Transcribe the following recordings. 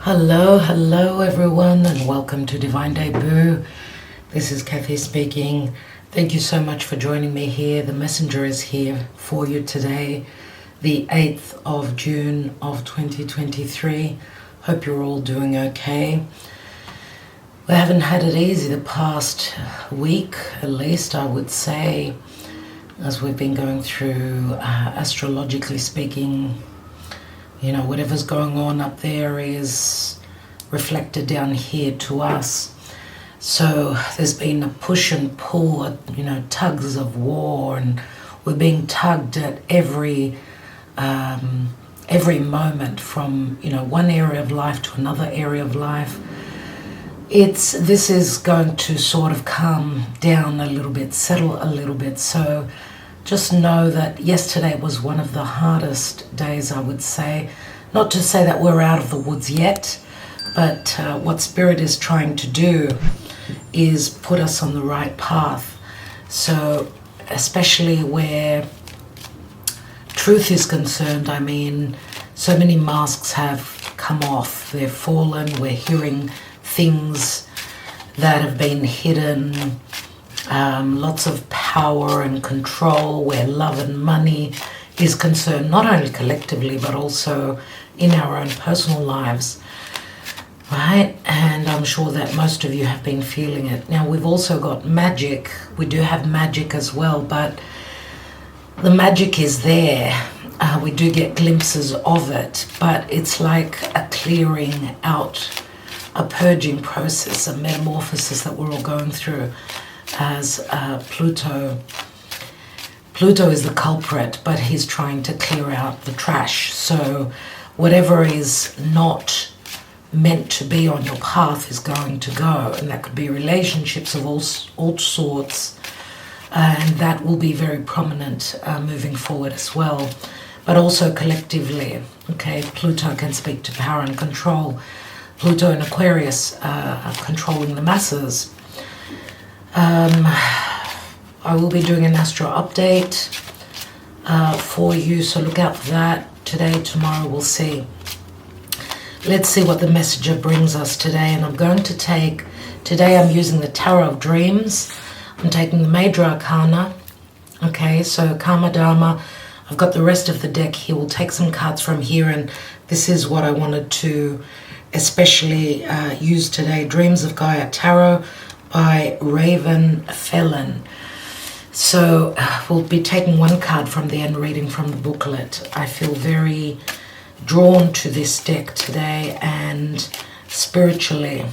Hello everyone, and welcome to Divine Debut. This is Kathy speaking. Thank you so much for joining me here. The messenger is here for you today, the 8th of June of 2023. Hope you're all doing okay. We haven't had it easy the past week, at least I would say, as we've been going through, astrologically speaking. You know, whatever's going on up there is reflected down here to us. So there's been a push and pull, tugs of war, and we're being tugged at every moment from, one area of life to another area of life. This is going to sort of calm down a little bit, settle a little bit. So just know that yesterday was one of the hardest days, I would say. Not to say that we're out of the woods yet, but what Spirit is trying to do is put us on the right path. So especially where truth is concerned, so many masks have come off. They've fallen. We're hearing things that have been hidden. Lots of power and control where love and money is concerned, not only collectively but also in our own personal lives, right? And I'm sure that most of you have been feeling it. Now we've also got magic. We do have magic as well, but the magic is there. We do get glimpses of it, but it's like a clearing out, a purging process, a metamorphosis that we're all going through. As Pluto is the culprit, but he's trying to clear out the trash. So whatever is not meant to be on your path is going to go, and that could be relationships of all sorts, and that will be very prominent moving forward as well, but also collectively. Okay, Pluto can speak to power and control. Pluto in Aquarius controlling the masses. I will be doing an astro update for you, so look out for that. Today, tomorrow, we'll see. Let's see what the messenger brings us today. And I'm going to take, today I'm using the Tarot of Dreams. I'm taking the Major Arcana. Okay, so Karma Dharma. I've got the rest of the deck here. We'll take some cards from here, and this is what I wanted to especially use today. Dreams of Gaia Tarot by Raven Felon. So we'll be taking one card from the end, reading from the booklet. I feel very drawn to this deck today and spiritually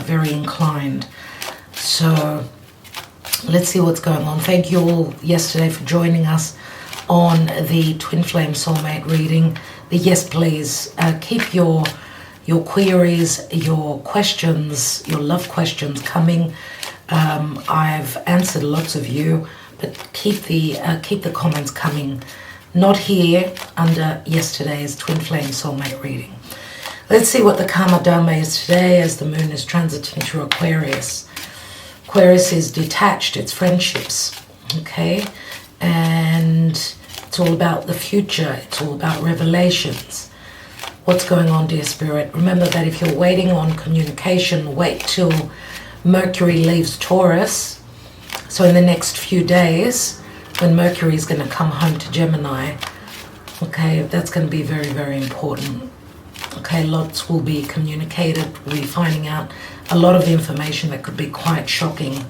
very inclined. So let's see what's going on. Thank you all yesterday for joining us on the Twin Flame Soulmate reading. The yes please, keep your queries, your questions, your love questions coming. I've answered lots of you, but keep the comments coming. Not here under yesterday's Twin Flame Soulmate reading. Let's see what the Karma Dharma is today as the moon is transiting through Aquarius. Aquarius is detached, it's friendships, okay? And it's all about the future, it's all about revelations. What's going on, dear Spirit? Remember that if you're waiting on communication, wait till Mercury leaves Taurus. So in the next few days, when Mercury is going to come home to Gemini, okay, that's going to be very, very important. Okay, lots will be communicated. We'll be finding out a lot of information that could be quite shocking,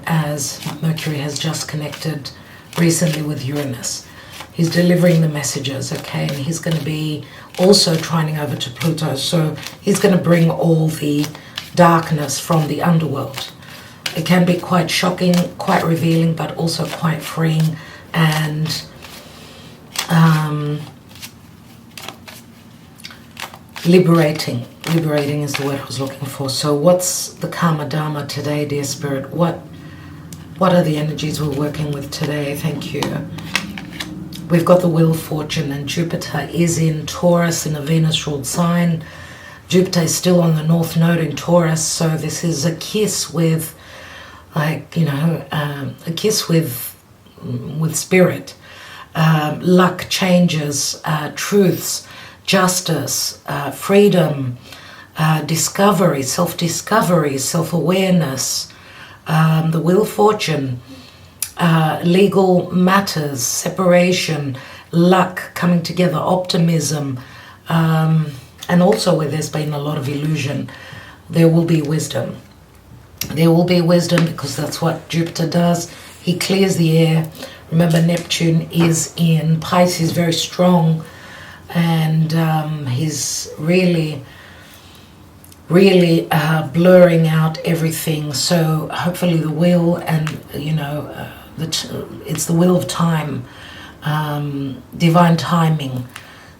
as Mercury has just connected recently with Uranus. He's delivering the messages, okay, and he's going to be also trining over to Pluto. So he's going to bring all the darkness from the underworld. It can be quite shocking, quite revealing, but also quite freeing and liberating. Liberating is the word I was looking for. So what's the Karma Dharma today, dear Spirit? What are the energies we're working with today? Thank you. We've got the Wheel of Fortune, and Jupiter is in Taurus in a Venus-ruled sign. Jupiter is still on the North Node in Taurus, so this is a kiss with, a kiss with Spirit. Luck changes, truths justice, freedom, discovery, self-discovery, self-awareness, the Wheel of Fortune, legal matters, separation, luck, coming together, optimism, and also where there's been a lot of illusion, there will be wisdom. There will be wisdom because that's what Jupiter does. He clears the air. Remember, Neptune is in Pisces, very strong, and he's really blurring out everything. So hopefully the wheel, and it's the wheel of time, divine timing.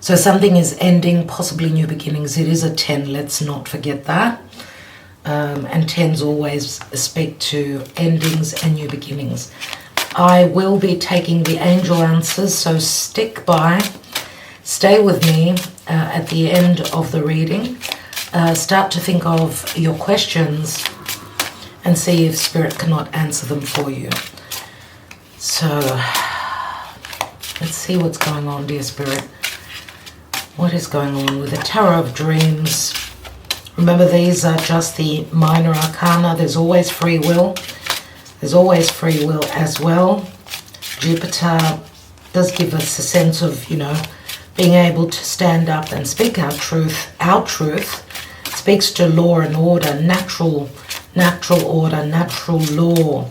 So something is ending, possibly new beginnings. It is a 10, let's not forget that. And 10s always speak to endings and new beginnings. I will be taking the angel answers, so stick by, stay with me at the end of the reading. Start to think of your questions and see if Spirit cannot answer them for you. So let's see what's going on, dear Spirit. What is going on with the Tarot of Dreams? Remember, these are just the minor arcana. There's always free will. There's always free will as well. Jupiter does give us a sense of, being able to stand up and speak our truth. Our truth speaks to law and order, natural order, natural law.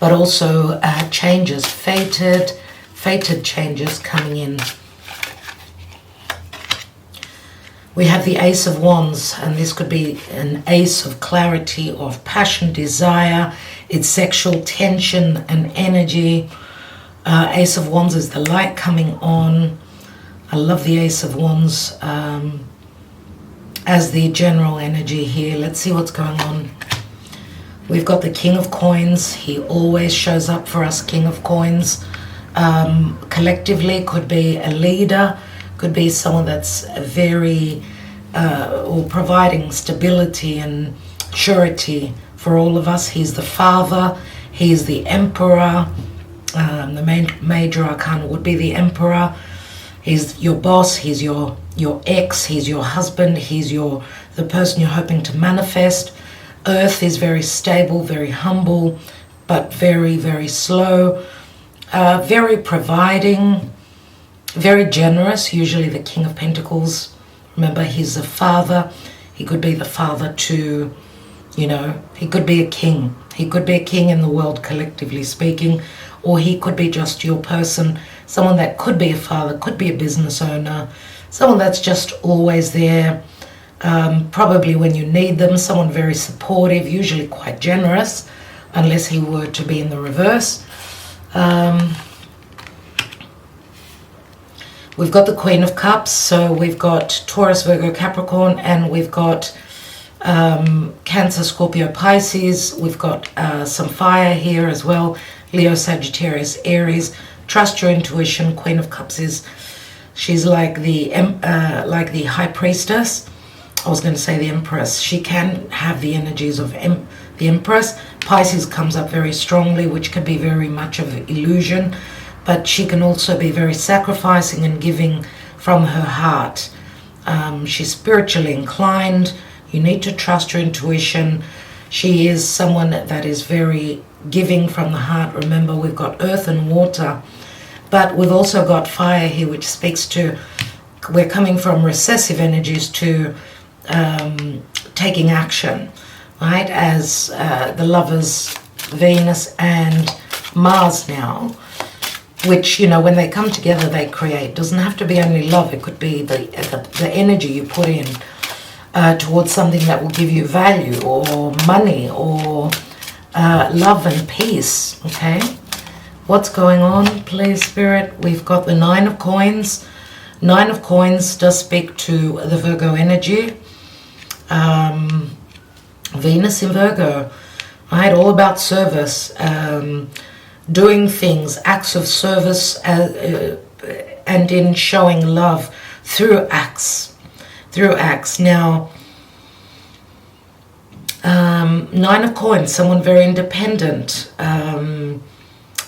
But also changes, fated changes coming in. We have the Ace of Wands, and this could be an ace of clarity, of passion, desire. It's sexual tension and energy. Ace of Wands is the light coming on. I love the Ace of Wands as the general energy here. Let's see what's going on. We've got the King of Coins. He always shows up for us, King of Coins. Collectively, could be a leader, could be someone that's very or providing stability and surety for all of us. He's the father, he's the emperor. The major arcana would be the emperor. He's your boss, he's your ex, he's your husband, he's the person you're hoping to manifest. Earth is very stable, very humble, but very, very slow. Very providing, very generous, usually the King of Pentacles. Remember, he's the father. He could be the father to, he could be a king. He could be a king in the world, collectively speaking, or he could be just your person, someone that could be a father, could be a business owner, someone that's just always there, probably when you need them, someone very supportive, usually quite generous, unless he were to be in the reverse. We've got the Queen of Cups, so we've got Taurus, Virgo, Capricorn, and we've got Cancer, Scorpio, Pisces. We've got some fire here as well, Leo, Sagittarius, Aries. Trust your intuition. Queen of Cups she's like the High Priestess. I was going to say the Empress. She can have the energies of the Empress. Pisces comes up very strongly, which can be very much of an illusion. But she can also be very sacrificing and giving from her heart. She's spiritually inclined. You need to trust your intuition. She is someone that is very giving from the heart. Remember, we've got earth and water, but we've also got fire here, which speaks to, we're coming from recessive energies to taking action, right? As the lovers, Venus and Mars now, which, when they come together, they create. Doesn't have to be only love. It could be the energy you put in towards something that will give you value or money or love and peace, okay? What's going on, please, Spirit? We've got the Nine of Coins. Nine of Coins does speak to the Virgo energy. Venus in Virgo, right? All about service. Doing things, acts of service, and in showing love through acts. Now, Nine of Coins, someone very independent,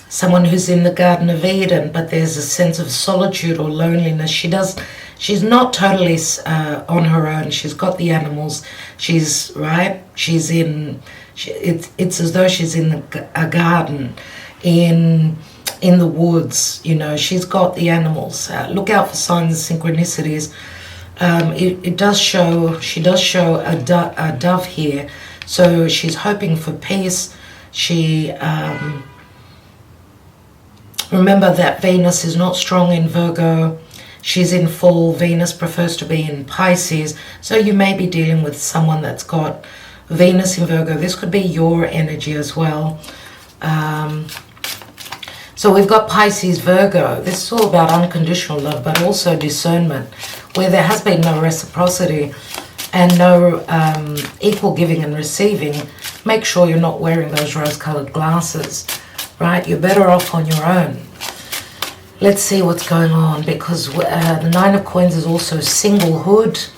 someone who's in the Garden of Eden, but there's a sense of solitude or loneliness. She does She's not totally on her own. She's got the animals. She's right. She's in. It's as though she's in a garden, in the woods. You know, she's got the animals. Look out for signs and synchronicities. It does show. She does show a dove here. So she's hoping for peace. She remember that Venus is not strong in Virgo. She's in full. Venus prefers to be in Pisces. So you may be dealing with someone that's got Venus in Virgo. This could be your energy as well. So we've got Pisces, Virgo. This is all about unconditional love, but also discernment, where there has been no reciprocity and no equal giving and receiving. Make sure you're not wearing those rose-colored glasses, right? You're better off on your own. Let's see what's going on, because the Nine of Coins is also singlehood.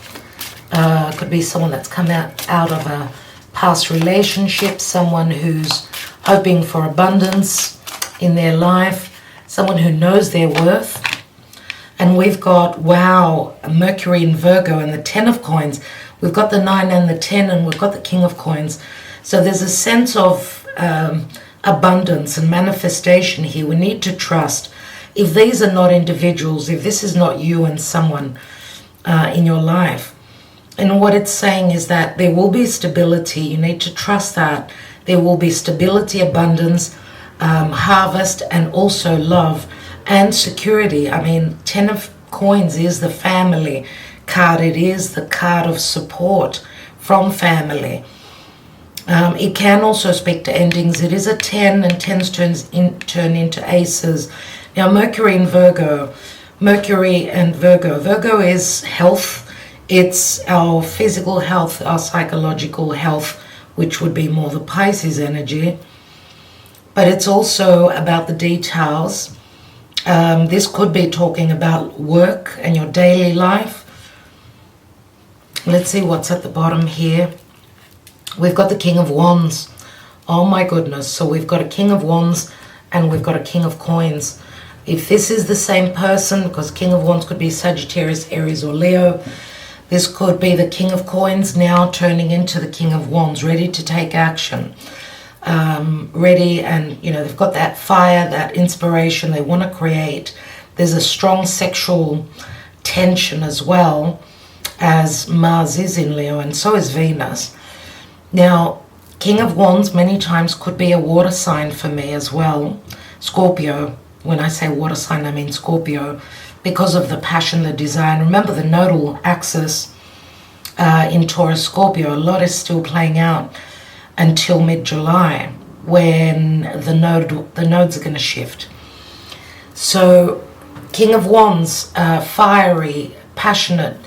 Could be someone that's come out of a past relationship, someone who's hoping for abundance in their life, someone who knows their worth. And we've got, wow, Mercury in Virgo and the 10 of Coins. We've got the 9 and the 10, and we've got the King of Coins. So there's a sense of abundance and manifestation here. We need to trust. If these are not individuals, if this is not you and someone in your life, and what it's saying is that there will be stability. You need to trust that. There will be stability, abundance, harvest, and also love and security. I mean, 10 of Coins is the family card. It is the card of support from family. It can also speak to endings. It is a 10, and 10s turn into aces. Now, Mercury and Virgo. Virgo is health. It's our physical health, our psychological health, which would be more the Pisces energy. But it's also about the details. This could be talking about work and your daily life. Let's see what's at the bottom here. We've got the King of Wands. Oh my goodness. So we've got a King of Wands and we've got a King of Coins. If this is the same person, because King of Wands could be Sagittarius, Aries, or Leo, this could be the King of Coins now turning into the King of Wands, ready to take action. Ready, and you know, they've got that fire, that inspiration, they want to create. There's a strong sexual tension as well, as Mars is in Leo, and so is Venus. Now, King of Wands many times could be a water sign for me as well. Scorpio. When I say water sign, I mean Scorpio, because of the passion, the desire. And remember, the nodal axis in Taurus, Scorpio, a lot is still playing out until mid-July, when the nodes are going to shift. So, King of Wands, fiery, passionate,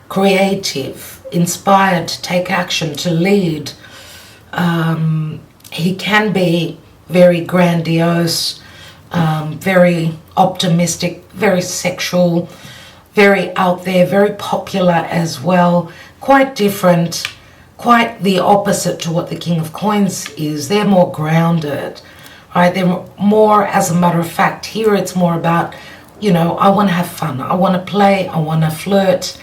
creative, inspired to take action, to lead. He can be very grandiose, very optimistic, very sexual, very out there, very popular as well, quite different, quite the opposite to what the King of Coins is. They're more grounded, right? They're more, as a matter of fact, here it's more about, you know, I want to have fun, I want to play, I want to flirt,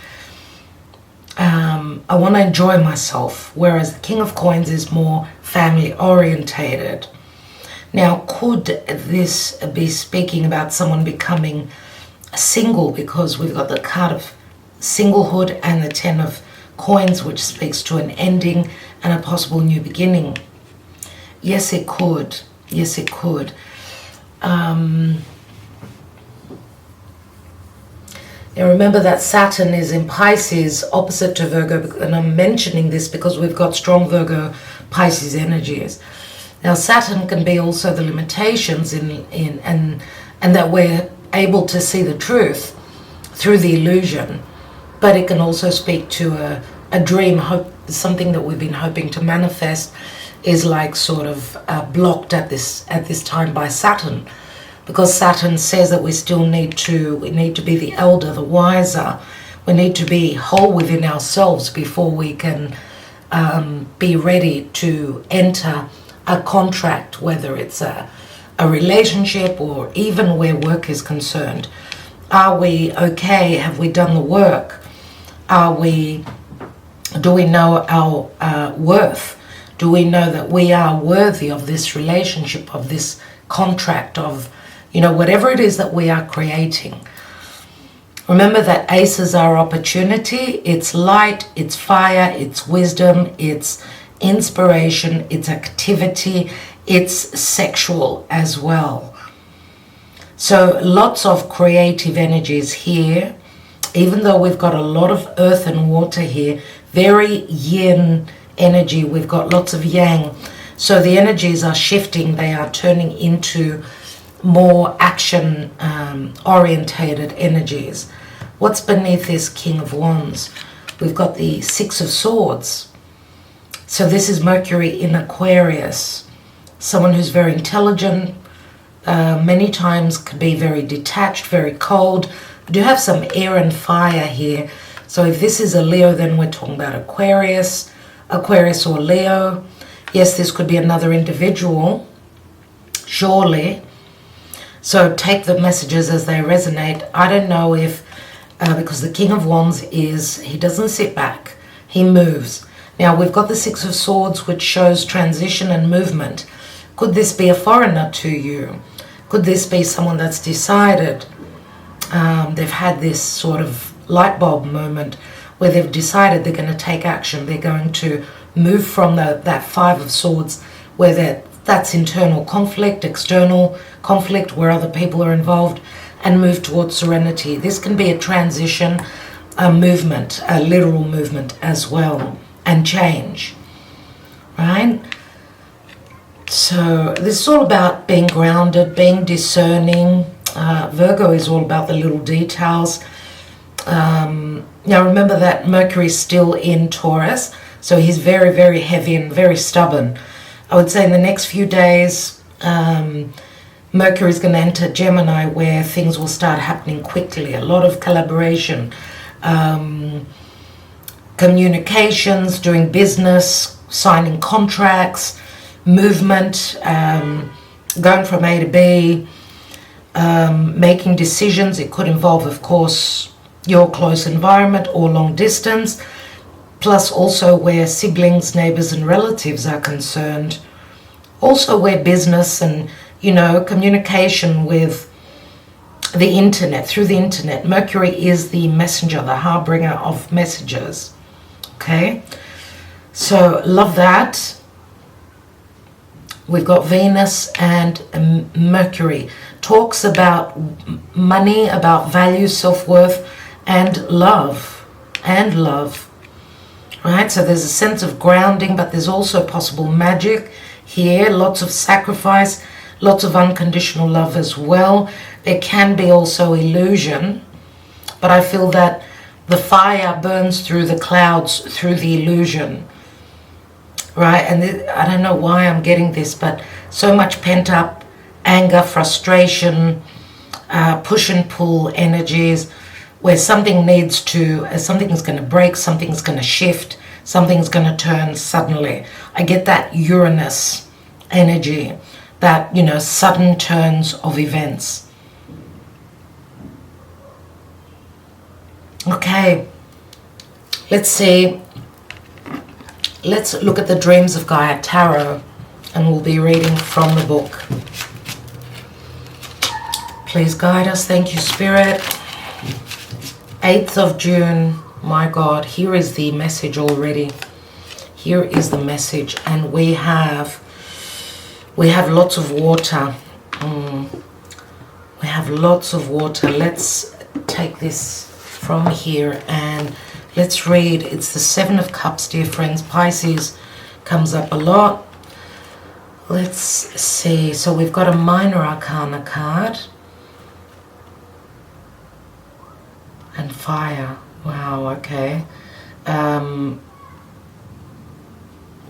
I want to enjoy myself, whereas the King of Coins is more family orientated. Now, could this be speaking about someone becoming single, because we've got the card of singlehood and the 10 of Coins, which speaks to an ending and a possible new beginning? Yes, it could. Yes, it could. Now remember that Saturn is in Pisces, opposite to Virgo, and I'm mentioning this because we've got strong Virgo Pisces energies. Now Saturn can be also the limitations and that we're able to see the truth through the illusion, but it can also speak to a dream, hope, something that we've been hoping to manifest is like sort of blocked at this time by Saturn, because Saturn says that we need to be the elder, the wiser. We need to be whole within ourselves before we can be ready to enter a contract, whether it's a relationship or even where work is concerned. Are we okay? Have we done the work? Do we know our worth? Do we know that we are worthy of this relationship, of this contract, of, you know, whatever it is that we are creating? Remember that aces are opportunity. It's light, it's fire, it's wisdom, it's inspiration, it's activity, it's sexual as well. So lots of creative energies here. Even though we've got a lot of earth and water here, very yin energy, we've got lots of yang. So the energies are shifting, they are turning into more action orientated energies. What's beneath this King of Wands? We've got the Six of Swords. So this is Mercury in Aquarius. Someone who's very intelligent, many times could be very detached, very cold. We do have some air and fire here. So if this is a Leo, then we're talking about Aquarius or Leo. Yes, this could be another individual, surely. So take the messages as they resonate. I don't know if, because the King of Wands he doesn't sit back, he moves. Now we've got the Six of Swords, which shows transition and movement. Could this be a foreigner to you? Could this be someone that's decided, they've had this sort of light bulb moment where they've decided they're going to take action. They're going to move from that Five of Swords, where that's internal conflict, external conflict, where other people are involved, and move towards serenity. This can be a transition, a movement, a literal movement as well, and change, right? So this is all about being grounded, being discerning. Virgo is all about the little details. Now remember that Mercury is still in Taurus, so he's very, very heavy and very stubborn. I would say in the next few days, Mercury is going to enter Gemini, where things will start happening quickly. A lot of collaboration, communications, doing business, signing contracts, movement, going from A to B, making decisions. It could involve, of course, your close environment or long distance, plus also where siblings, neighbors and relatives are concerned. Also where business and, you know, communication with the internet, through the internet. Mercury is the messenger, the harbinger of messages. Okay, so love that. We've got Venus and Mercury. Talks about money, about value, self-worth, and love. Right, so there's a sense of grounding, but there's also possible magic here. Lots of sacrifice, lots of unconditional love as well. There can be also illusion, but I feel that the fire burns through the clouds, through the illusion. Right, and I don't know why I'm getting this, but so much pent-up anger, frustration, push and pull energies, where something needs to, something's going to break, something's going to shift, something's going to turn suddenly. I get that Uranus energy, that, you know, sudden turns of events. Okay, let's see. Let's look at the Dreams of Gaia Tarot, and we'll be reading from the book. Please guide us. Thank you, Spirit. 8th of June. My God, here is the message already. Here is the message, and we have lots of water. We have lots of water. Let's take this from here and let's read. It's the Seven of Cups, dear friends. Pisces comes up a lot. Let's see. So we've got a Minor Arcana card. And fire. Wow, okay.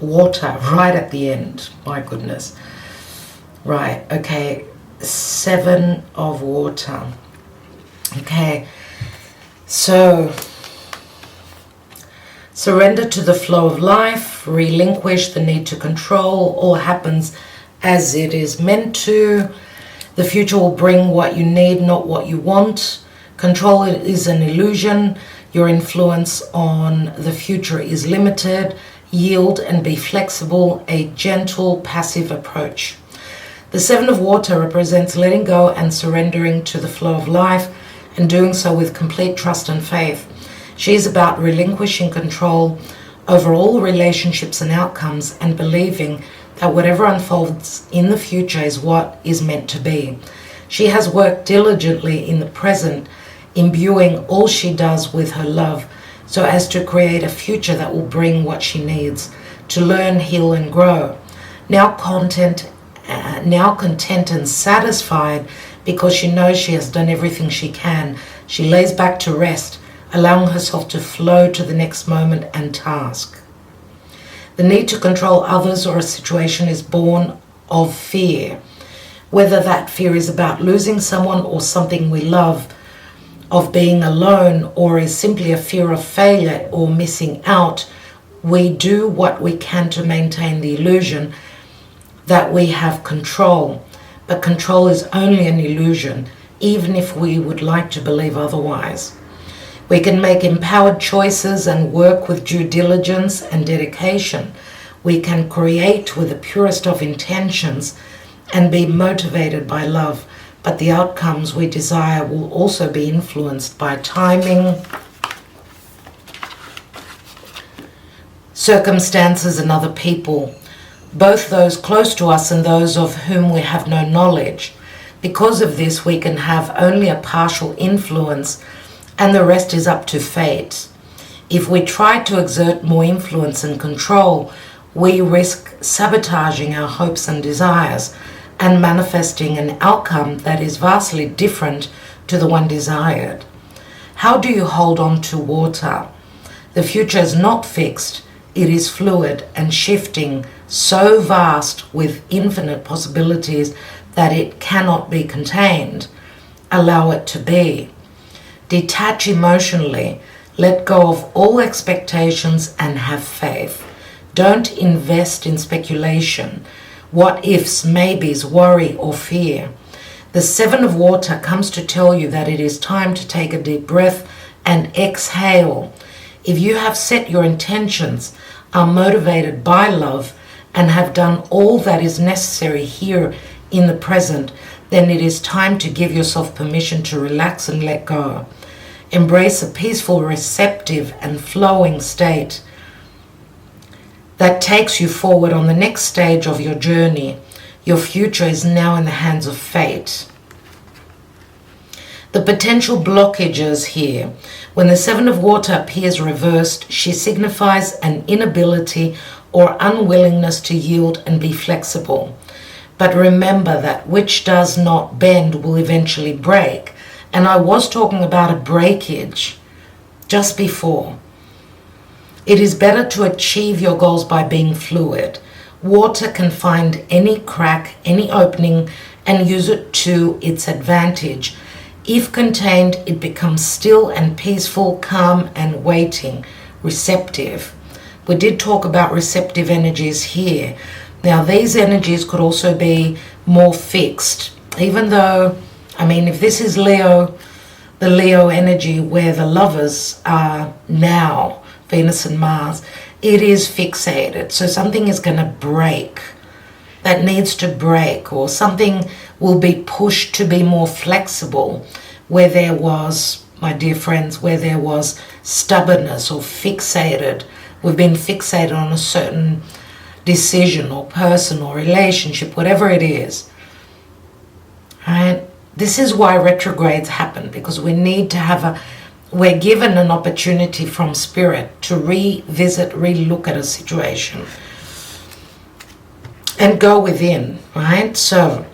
Water right at the end. My goodness. Right, okay. 7 of water. Okay. So, surrender to the flow of life, relinquish the need to control. All happens as it is meant to. The future will bring what you need, not what you want. Control is an illusion. Your influence on the future is limited. Yield and be flexible, a gentle, passive approach. The Seven of Water represents letting go and surrendering to the flow of life, and doing so with complete trust and faith. She is about relinquishing control over all relationships and outcomes, and believing that whatever unfolds in the future is what is meant to be. She has worked diligently in the present, imbuing all she does with her love, so as to create a future that will bring what she needs to learn, heal, and grow. Now content and satisfied, because she knows she has done everything she can, she lays back to rest, allowing herself to flow to the next moment and task. The need to control others or a situation is born of fear, whether that fear is about losing someone or something we love, of being alone, or is simply a fear of failure or missing out. We do what we can to maintain the illusion that we have control, but control is only an illusion, even if we would like to believe otherwise. We can make empowered choices and work with due diligence and dedication. We can create with the purest of intentions and be motivated by love, but the outcomes we desire will also be influenced by timing, circumstances, and other people, both those close to us and those of whom we have no knowledge. Because of this, we can have only a partial influence, and the rest is up to fate. If we try to exert more influence and control, we risk sabotaging our hopes and desires and manifesting an outcome that is vastly different to the one desired. How do you hold on to water? The future is not fixed. It is fluid and shifting, so vast with infinite possibilities that it cannot be contained. Allow it to be. Detach emotionally. Let go of all expectations and have faith. Don't invest in speculation, what ifs, maybes, worry, or fear. The Seven of Water comes to tell you that it is time to take a deep breath and exhale. If you have set your intentions, are motivated by love, and have done all that is necessary here in the present, then it is time to give yourself permission to relax and let go. Embrace a peaceful, receptive, and flowing state that takes you forward on the next stage of your journey. Your future is now in the hands of fate. The potential blockages here. When the Seven of Water appears reversed, she signifies an inability or unwillingness to yield and be flexible. But remember that which does not bend will eventually break. And I was talking about a breakage just before. It is better to achieve your goals by being fluid. Water can find any crack, any opening, and use it to its advantage. If contained, it becomes still and peaceful, calm and waiting, receptive. We did talk about receptive energies here. Now, these energies could also be more fixed, even though, if this is Leo, the Leo energy where the lovers are now, Venus and Mars, it is fixated. So something is going to break, that needs to break, or something will be pushed to be more flexible, where there was, my dear friends, where there was stubbornness or fixated. We've been fixated on a certain decision or person or relationship, whatever it is. Right? This is why retrogrades happen, because we need to have we're given an opportunity from Spirit to revisit, re-look at a situation and go within, right? So,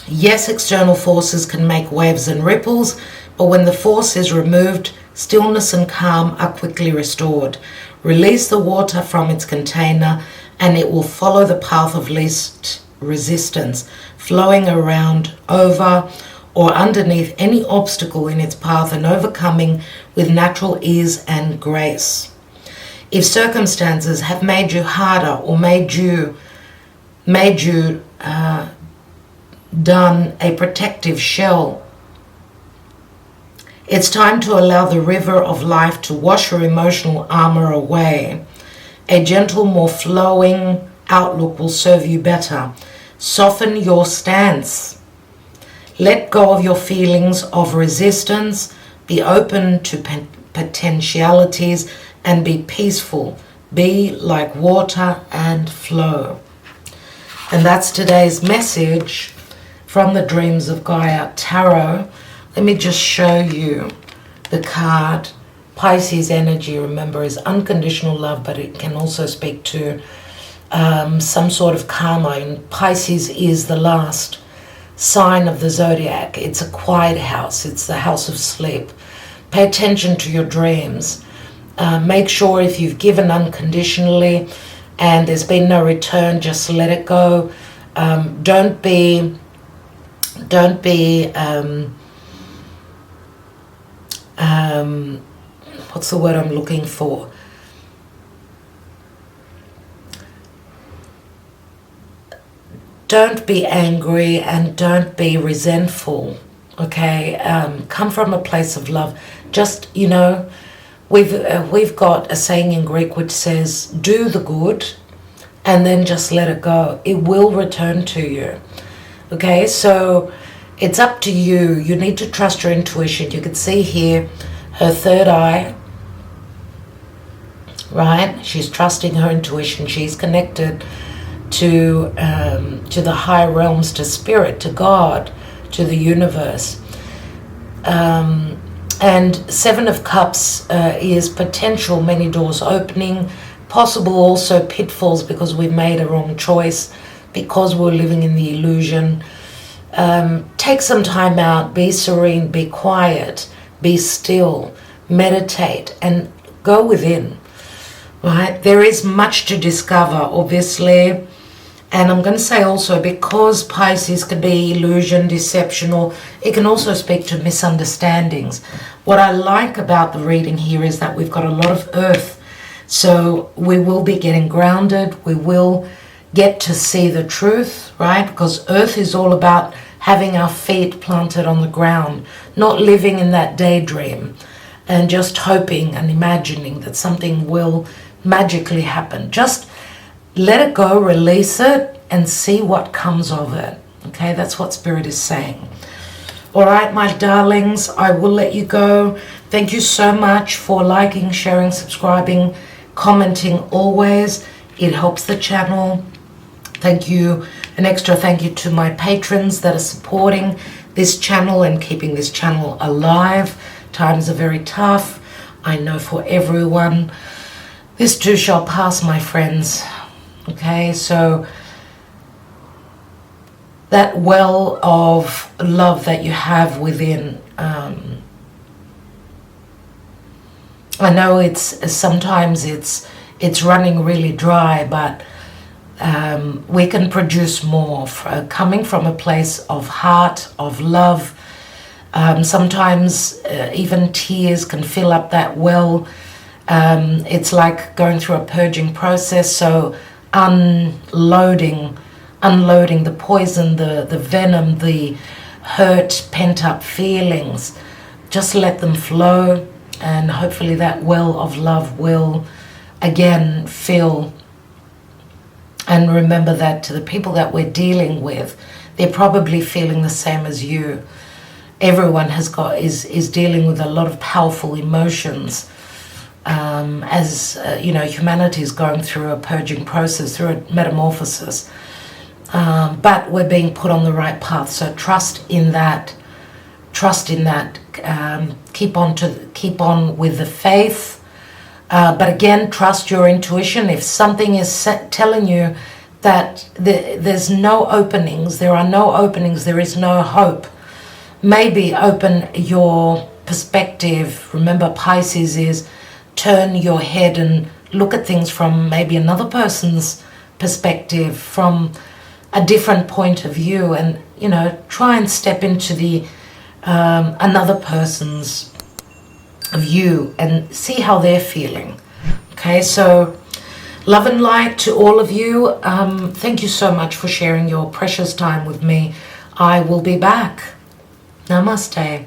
yes, external forces can make waves and ripples, but when the force is removed, stillness and calm are quickly restored. Release the water from its container and it will follow the path of least resistance, flowing around, over, or underneath any obstacle in its path and overcoming with natural ease and grace. If circumstances have made you harder or made you done a protective shell, It's time to allow the river of life to wash your emotional armor away. A gentle, more flowing outlook will serve you better. Soften your stance. Let go of your feelings of resistance. Be open to potentialities and be peaceful. Be like water and flow. And that's today's message from the Dreams of Gaia Tarot. Let me just show you the card. Pisces energy, remember, is unconditional love, but it can also speak to some sort of karma. And Pisces is the last sign of the zodiac. It's a quiet house. It's the house of sleep. Pay attention to your dreams. Make sure if you've given unconditionally and there's been no return, just let it go. Don't be what's the word I'm looking for? Don't be angry and don't be resentful, okay? Come from a place of love. Just, you know, we've got a saying in Greek which says, do the good and then just let it go. It will return to you, okay? So it's up to you. You need to trust your intuition. You can see here her third eye, right? She's trusting her intuition. She's connected to the higher realms, to spirit, to God, to the universe. And Seven of Cups is potential, many doors opening, possible also pitfalls because we made a wrong choice, because we're living in the illusion. Take some time out, be serene, be quiet, be still, meditate, and go within, right? There is much to discover, obviously. And I'm going to say also, because Pisces can be illusion, deception, or it can also speak to misunderstandings. What I like about the reading here is that we've got a lot of earth. So we will be getting grounded. We will get to see the truth, right? Because earth is all about having our feet planted on the ground, not living in that daydream and just hoping and imagining that something will magically happen. Just let it go, release it, and see what comes of it. Okay, that's what Spirit is saying. All right, my darlings, I will let you go. Thank you so much for liking, sharing, subscribing, commenting always. It helps the channel. Thank you. An extra thank you to my patrons that are supporting this channel and keeping this channel alive. Times are very tough, I know, for everyone. This too shall pass, my friends. Okay, so that well of love that you have within, I know sometimes it's running really dry, but we can produce more coming from a place of heart, of love. Sometimes even tears can fill up that well. It's like going through a purging process. So unloading the poison, the venom, the hurt, pent-up feelings. Just let them flow, and hopefully that well of love will again fill. And remember that to the people that we're dealing with, they're probably feeling the same as you. Everyone is dealing with a lot of powerful emotions. You know, humanity is going through a purging process, through a metamorphosis. But we're being put on the right path. So trust in that. Trust in that. Keep on with the faith. But again, trust your intuition. If something is telling you that there's no openings, there are no openings, there is no hope, maybe open your perspective. Remember, Pisces is turn your head and look at things from maybe another person's perspective, from a different point of view, and, you know, try and step into the another person's view and see how they're feeling. Okay, so love and light to all of you. Thank you so much for sharing your precious time with me. I will be back. Namaste.